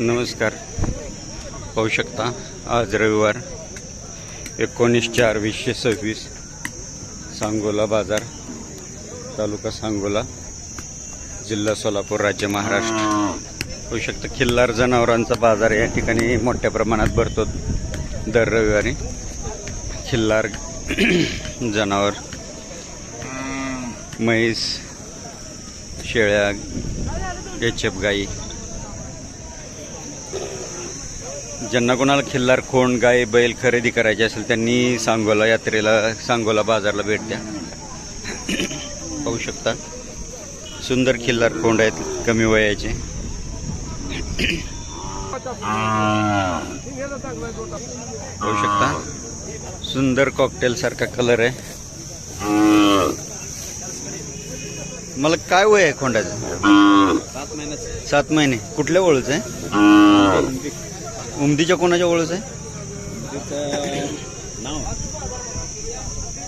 नमस्कार. पाहू शकता आज रविवार 19/4/2026 सांगोला बाजार, तालुका सांगोला, जिल्हा सोलापूर, राज्य महाराष्ट्र. पाहू शकता खिल्लार जनावरांचा बाजार या ठिकाणी मोठ्या प्रमाणात भरतो दर रविवारी. खिल्लार जनावर, म्हैस, शेळ्या, एचएफ गाई. ज्यांना कोणाला खिल्लार, खोंड, गाय, बैल खरेदी करायची असेल त्यांनी सांगोला यात्रेला, सांगोला बाजारला भेट द्या. पाहू शकता सुंदर खिल्लार खोंड आहेत, कमी वयाचे. पाहू शकता सुंदर कॉकटेल सारखा कलर आहे. मला काय वय आहे खोंडाचं? 7 महिने. कुठल्या ओळूचं आहे? उमदीच्या कोणाच्या ओळख आहे?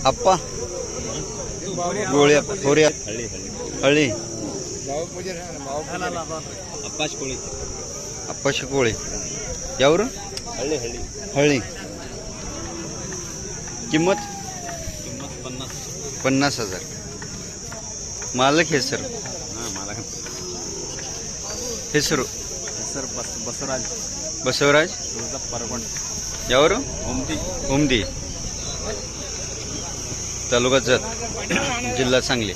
आप्पा गोळ्या थोऱ्या हळी आप्पाशी कोळे यावर हळी. किंमत 50,000. मालक हे सर बसवराज यावर उमदी, तालुका जत, जिल्हा सांगली.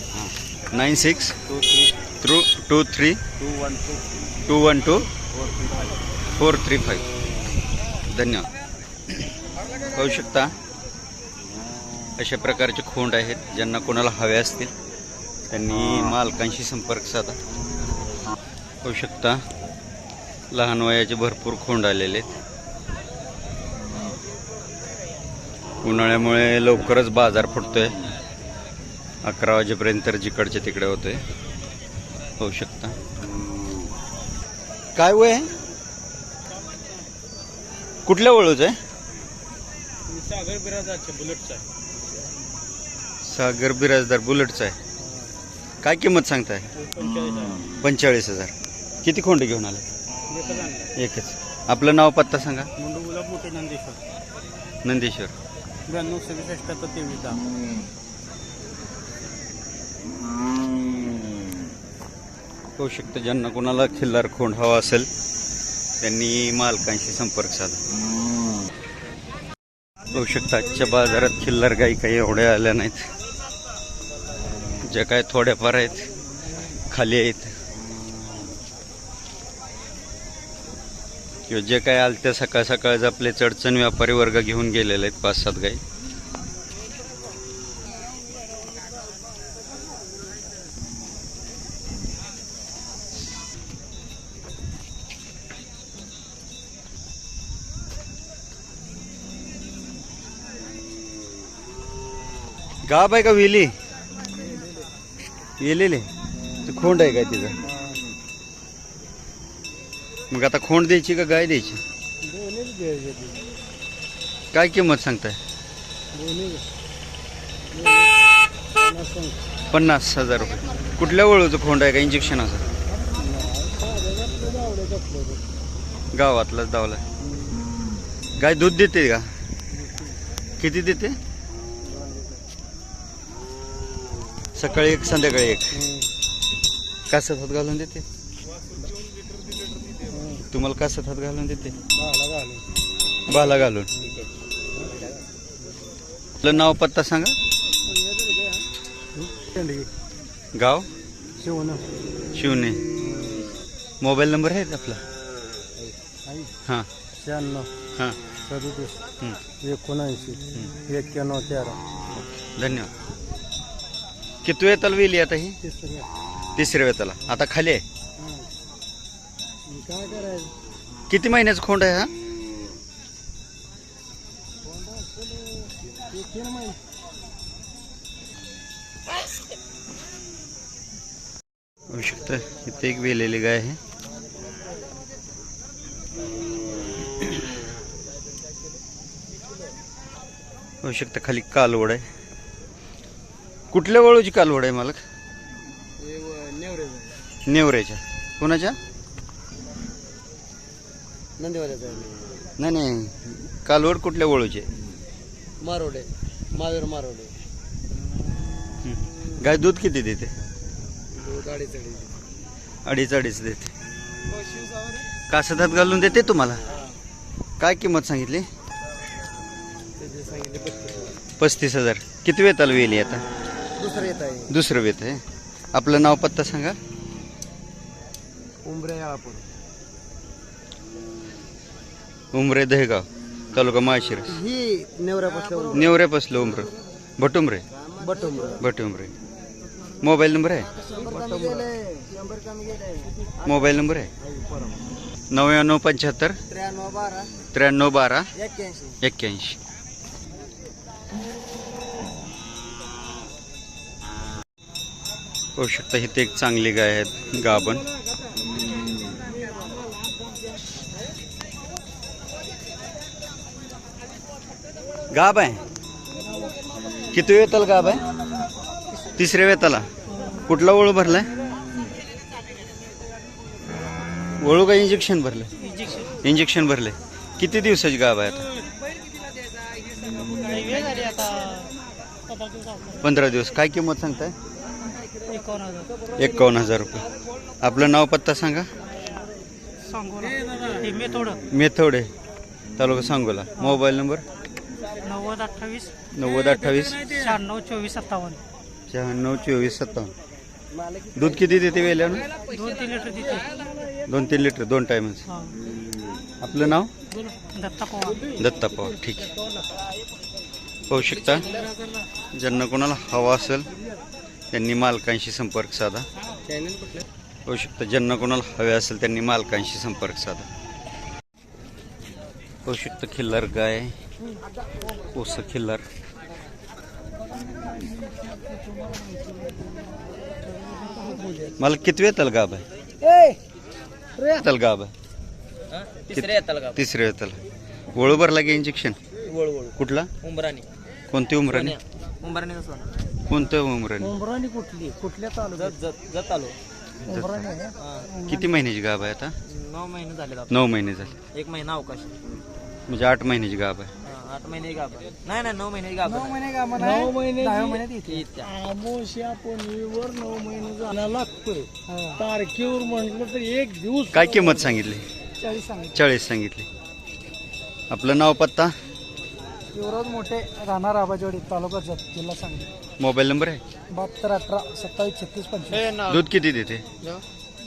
9623212435. धन्यवाद. पाहू शकता अशा प्रकारचे खोंड आहेत. ज्यांना कोणाला हवे असतील त्यांनी मालकांशी संपर्क साधा. पाहू शकता लहान वयाचे भरपूर खोंड आलेले आहेत. उन्हाळ्यामुळे लवकरच बाजार फुटतोय. 11 वाजेपर्यंत तर जिकडचे तिकडे होतोय. पाहू शकता काय वय आहे? कुठल्या वळूच आहे? सागर बिराजदार बुलेटचा आहे. सागर बिराजदार बुलेटचा आहे. काय किंमत सांगताय? 45,000. किती खोंड घेऊन आले? एकच. आपलं नाव पत्ता सांगा. नंदेश्वर. 9267 होऊ शकतं. ज्यांना कोणाला खिल्लार खोंड हवा असेल त्यांनी मालकांशी संपर्क साधा. होऊ शकतं आजच्या बाजारात खिल्लार गाई काही एवढ्या आल्या नाहीत. ज्या काय थोड्याफार आहेत, खाली आहेत, किंवा जे काय आल त्या सकाळ सकाळच आपले चडचण व्यापारी वर्ग घेऊन गेलेले आहेत 5-7 गाई. गाब आहे का वेली? येलेले ते खोंड आहे काय तिचं? मग आता खोंड द्यायची का गाय द्यायची? काय किंमत सांगताय? 50,000 रुपये. कुठल्या वळूचं खोंड आहे का इंजेक्शन असं? गावातलाच धावला. गाय दूध देते का? किती देते? सकाळी एक, संध्याकाळी एक. कासत हात घालून देते? तुम्हाला कासत हात घालून देते? बाला घालून. आपलं नाव पत्ता सांगा. गाव शिवणे. मोबाईल नंबर आहे आपला? हां 96 हां 37 79 91 13. धन्यवाद. किती वेताला वेली आता ही? तिसऱ्या वेताला. आता खाली आहे. काय करायचं? किती महिन्याचा खोंड आहे हा? 3 महिने. होऊ शकतं इथे एक वेलेली गाय आहे. होऊ शकतं खाली कालवड आहे. कुठल्या वळूची कालवड आहे मालक? नेवरेच्या. कोणाच्या? नंदीवाल्याचा नाही नाही, कालवड कुठल्या वळूचे? मारोडे, महावीर मारोडे. गाय दूध किती देते? दूध अडीच देते. कासदात घालून देते तुम्हाला? काय किंमत सांगितली? सांगितले 35,000. किती वेताला वेली आता? दुसरं येत आहे. दुसरं वेत आहे. आपलं नाव पत्ता सांगा. उंबरे आपण उमरे दहेगाव, तालुका माळशिरस. ही नेवऱ्यापासून नेवऱ्यापासलं उमर. भटुमरे. बटुंबरे. मोबाईल नंबर आहे? मोबाईल नंबर आहे 9975 9312 81. होऊ शकता. इथे एक चांगली गाय आहे गाभण. गाभ आहे. किती वेताल गाभ आहे? तिसऱ्या वेताला. कुठला वळू भरलाय? वळू का इंजेक्शन भरलं? इंजेक्शन भरले. किती दिवसाची गाभ आहे आता? 15 दिवस. काय किंमत सांगताय? 51,000 रुपये. आपलं नाव पत्ता सांगा. मेथोडे, तालुका सांगोला. Mobile number 9028 9028 96 24 57. 96 24 57. दूध किती देते वेल्यानं? 2-3 लिटर देते. 2-3 लिटर 2 टाइमच. हा. आपलं नाव? दत्ता पवार. दत्ता पवार. ठीक आहे. पाहू शकता. ज्यांना कोणाला हवा असेल त्यांनी मालकांशी संपर्क साधा. पाहू शकता. ज्यांना कोणाला हवे असेल त्यांनी मालकांशी संपर्क साधा. पाहू शकता. खिल्लार गाय, ओस खिल्लार. मला किती वेताल गाभ आहे? वेताल गाभ आहे. तिसऱ्या वेताल. वळू भरला की इंजेक्शन? कुठला? उंबराणी. कोणती उमराणी? उंबराणी कोणतं उमराणी? उंबराणी कुठल्या तालुक्यात? जत तालुका. किती महिन्याची गाभ आहे आता? 9 महिने झाले. 9 महिने झाले. 1 महिना अवकाश. म्हणजे 8 महिन्याची गाभ आहे. 8 महिने गाभ. नाही 9 महिने गाभ. 9 महिने गाभ. 9 महिने 10 महिन्यात येते. आमोशा पणीवर 9 महिने जायला लागतोय. तारखेवर म्हटलं तर 1 दिवस. काय किंमत सांगितली? 40 सांगितली. आपलं नाव पत्ता? युवराज मोठे, राहणार आबाजवाडी, तालुका जत, जिल्हा सांगली. मोबाईल नंबर आहे? 72 18 27 36 25. दूध किती देते?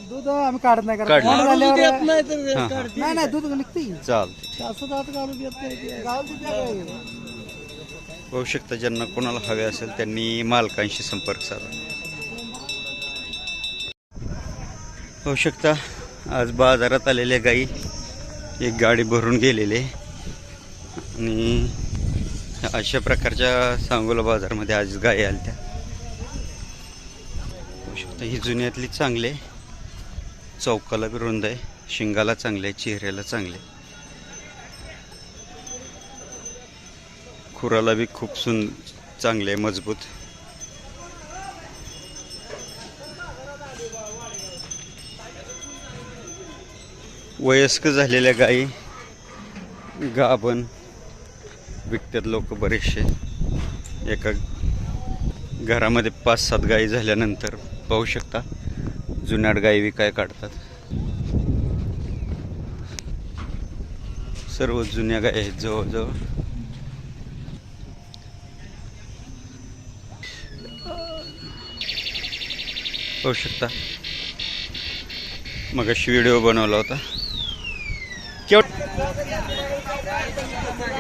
दूध आम्ही काढत नाही. काढलं. नाही दूध निघते. चालते. असं दात घालून देत नाही. होऊ शकतं. ज्यांना कोणाला हवे असेल त्यांनी मालकांशी संपर्क साधा. होऊ शकता. आज बाजारात आलेल्या गाई एक गाडी भरून गेलेले आणि अशा प्रकारच्या सांगोला बाजारमध्ये आज गाई आल्या त्या. होऊ शकता. ही जुन्यातली चांगली आहे. चौकाला बी रुंद आहे, शिंगाला चांगले आहे, चेहऱ्याला चांगले, खुराला बी खूप चांगले आहे, मजबूत. वयस्क झालेल्या गायी गाभण विकतात लोक बरेचसे. एका घरामध्ये 5-7 गायी झाल्यानंतर पाहू शकता जुन्याट गायी विकाय काढतात. सर्व जुन्या गायी आहेत जवळजवळ. पाहू शकता. मगाशी व्हिडिओ बनवला होता.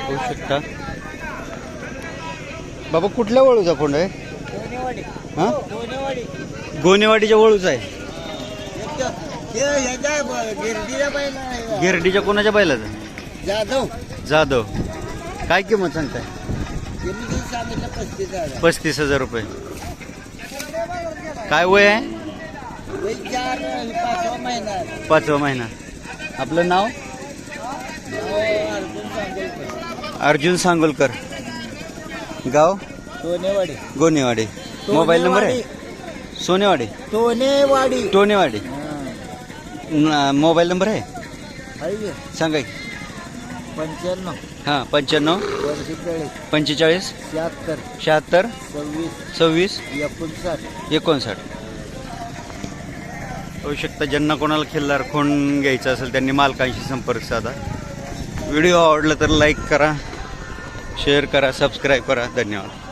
होऊ शकता. बाबा कुठल्या वळूचा कोंड आहे? हा, गोनेवाडीच्या वळूचा आहे. गिरडीच्या कोणाच्या बैलाचा? जाधव. काय किंमत सांगताय? 35,000 रुपये. काय वय आहे? 5वा महिना. आपलं नाव? अर्जुन सांगोलकर. गाव? गोनेवाडी. मोबाईल नंबर आहे? टोनेवाडी. मोबाईल नंबर आहे? सांगा की. 95 हां 95 45 45 76 76 26 26 59 59. होऊ शकता. ज्यांना कोणाला खिल्लार खोंड घ्यायचं असेल त्यांनी मालकांशी संपर्क साधा. व्हिडिओ आवडला तर लाईक करा, शेअर करा, सबस्क्राईब करा. धन्यवाद.